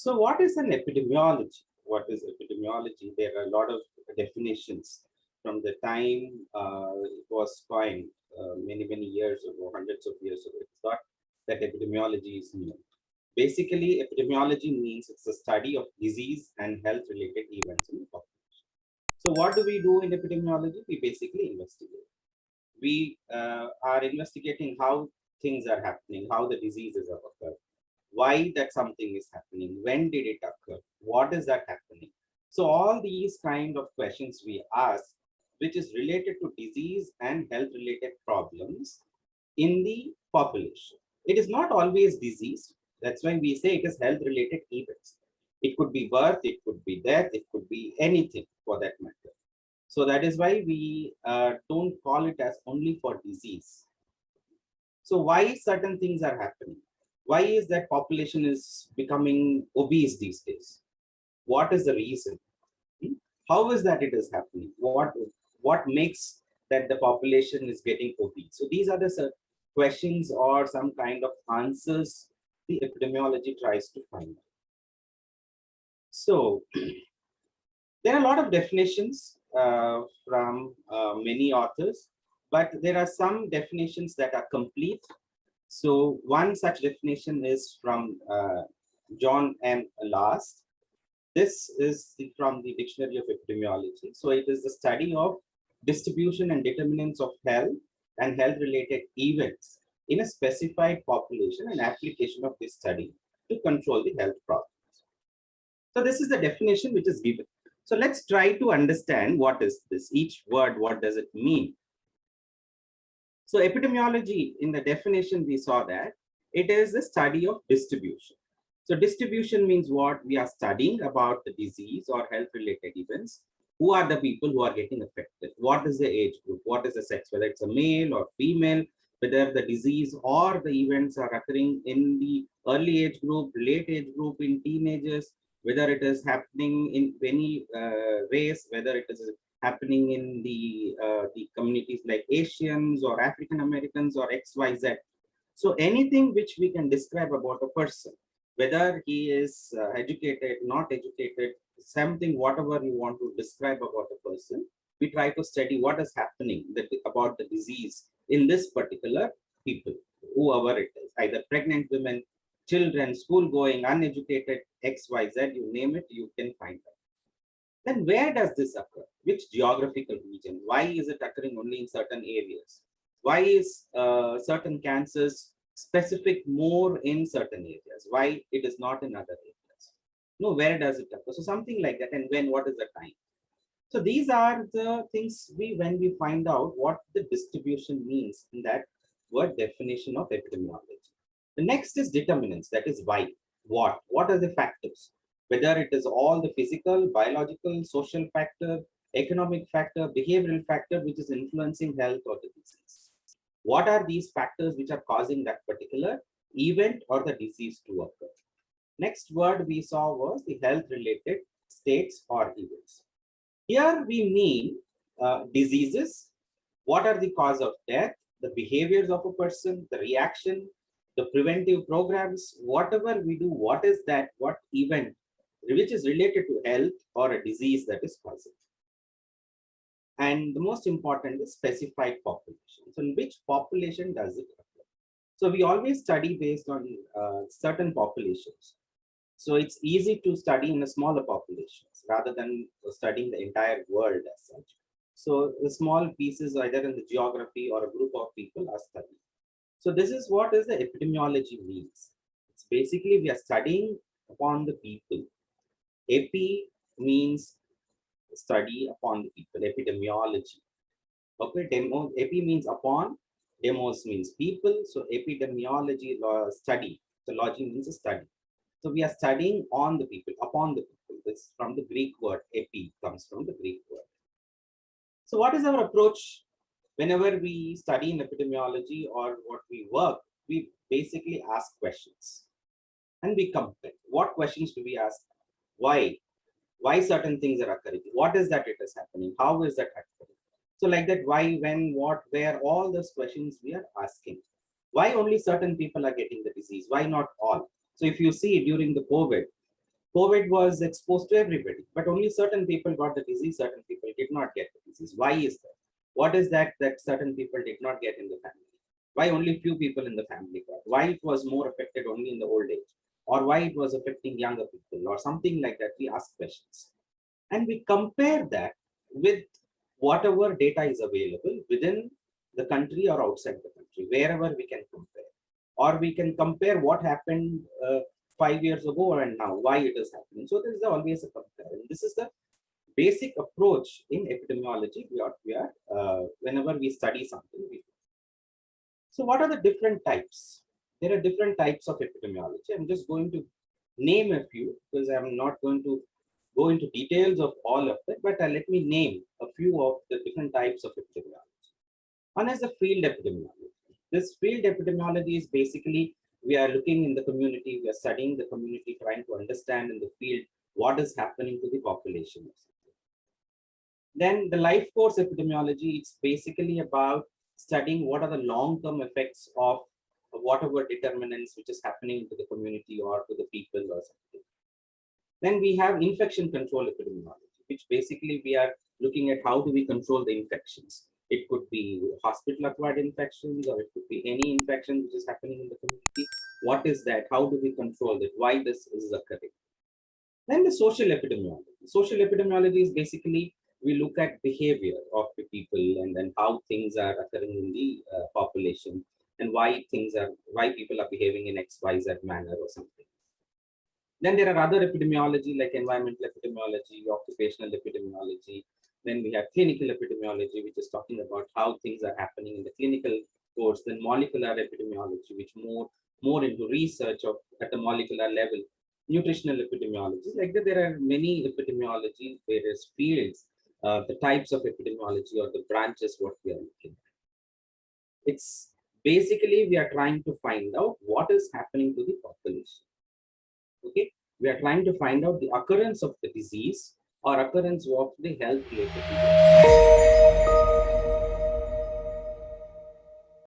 So what is an epidemiology? What is epidemiology? There are a lot of definitions from the time it was coined many years ago, hundreds of years ago. It's not that epidemiology is new. Basically, epidemiology means it's the study of disease and health-related events in the population. So what do we do in epidemiology? We basically investigate. We are investigating how things are happening, how the diseases have occurred, why that something is happening, when did it occur, what is that happening. So all these kind of questions we ask, which is related to disease and health related problems in the population. It is not always disease. That's why we say it is health related events. It could be birth, it could be death, it could be anything for that matter. So that is why we don't call it as only for disease. So why certain things are happening? Why is that population is becoming obese these days? What is the reason? How is that it is happening? What makes that the population is getting obese? So these are the questions or some kind of answers the epidemiology tries to find out. So there are a lot of definitions from many authors, but there are some definitions that are complete. So one such definition is from John M. Last. This is from the Dictionary of Epidemiology. So it is the study of distribution and determinants of health and health-related events in a specified population and application of this study to control the health problems. So this is the definition which is given. So let's try to understand what is this. Each word, what does it mean? So epidemiology, in the definition, we saw that it is the study of distribution. So distribution means what? We are studying about the disease or health-related events. Who are the people who are getting affected? What is the age group? What is the sex? Whether it's a male or female, whether the disease or the events are occurring in the early age group, late age group, in teenagers, whether it is happening in any race, whether it is happening in the communities like Asians or African Americans or XYZ. So anything which we can describe about a person, whether he is educated, not educated, something, whatever you want to describe about a person, we try to study what is happening about the disease in this particular people, whoever it is, either pregnant women, children, school going, uneducated, XYZ, you name it, you can find out. Then where does this occur? Which geographical region? Why is it occurring only in certain areas? Why is certain cancers specific more in certain areas? Why it is not in other areas? No, where does it occur? So something like that, and when, what is the time? So these are the things when we find out what the distribution means in that word definition of epidemiology. The next is determinants, that is why, what are the factors? Whether it is all the physical, biological, social factor, economic factor, behavioral factor, which is influencing health or the disease. What are these factors which are causing that particular event or the disease to occur? Next word we saw was the health-related states or events. Here we mean diseases, what are the cause of death, the behaviors of a person, the reaction, the preventive programs, whatever we do, what is that, what event which is related to health or a disease that is causing. And the most important is specified population. So in which population does it occur? So we always study based on certain populations. So it's easy to study in a smaller populations rather than studying the entire world as such. So the small pieces either in the geography or a group of people are studied. So this is what is the epidemiology means. It's basically we are studying upon the people. Epi means study upon the people, epidemiology. Okay, epi means upon, demos means people. So epidemiology study, the logy means a study. So we are studying on the people, upon the people. This from the Greek word, epi comes from the Greek word. So what is our approach whenever we study in epidemiology or what we work? We basically ask questions and we compare. What questions do we ask? Why? Why certain things are occurring? What is that it is happening? How is that happening? So like that, why, when, what, where, all those questions we are asking. Why only certain people are getting the disease? Why not all? So if you see during the COVID, COVID was exposed to everybody, but only certain people got the disease, certain people did not get the disease. Why is that? What is that certain people did not get in the family? Why only few people in the family got? Why it was more affected only in the old age? Or why it was affecting younger people or something like that? We ask questions. And we compare that with whatever data is available within the country or outside the country, wherever we can compare. Or we can compare what happened 5 years ago and now, why it is happening. So there is always a comparison. This is the basic approach in epidemiology. Whenever we study something, we do. So what are the different types? There are different types of epidemiology. I'm just going to name a few because I'm not going to go into details of all of that, but let me name a few of the different types of epidemiology. One is the field epidemiology. This field epidemiology is basically, we are looking in the community, we are studying the community, trying to understand in the field what is happening to the population. Then the life course epidemiology, it's basically about studying what are the long-term effects of whatever determinants which is happening to the community or to the people or something. Then we have infection control epidemiology, which basically we are looking at how do we control the infections. It could be hospital-acquired infections, or it could be any infection which is happening in the community. What is that? How do we control it? Why this is occurring? Then the social epidemiology. Social epidemiology is basically we look at behavior of the people and then how things are occurring in the population and why people are behaving in XYZ manner or something. Then there are other epidemiology like environmental epidemiology, occupational epidemiology. Then we have clinical epidemiology, which is talking about how things are happening in the clinical course. Then molecular epidemiology, which more into research at the molecular level. Nutritional epidemiology, like that, there are many epidemiology, various fields, the types of epidemiology or the branches what we are looking at. It's basically we are trying to find out what is happening to the population. Okay, we are trying to find out the occurrence of the disease or occurrence of the health related disease.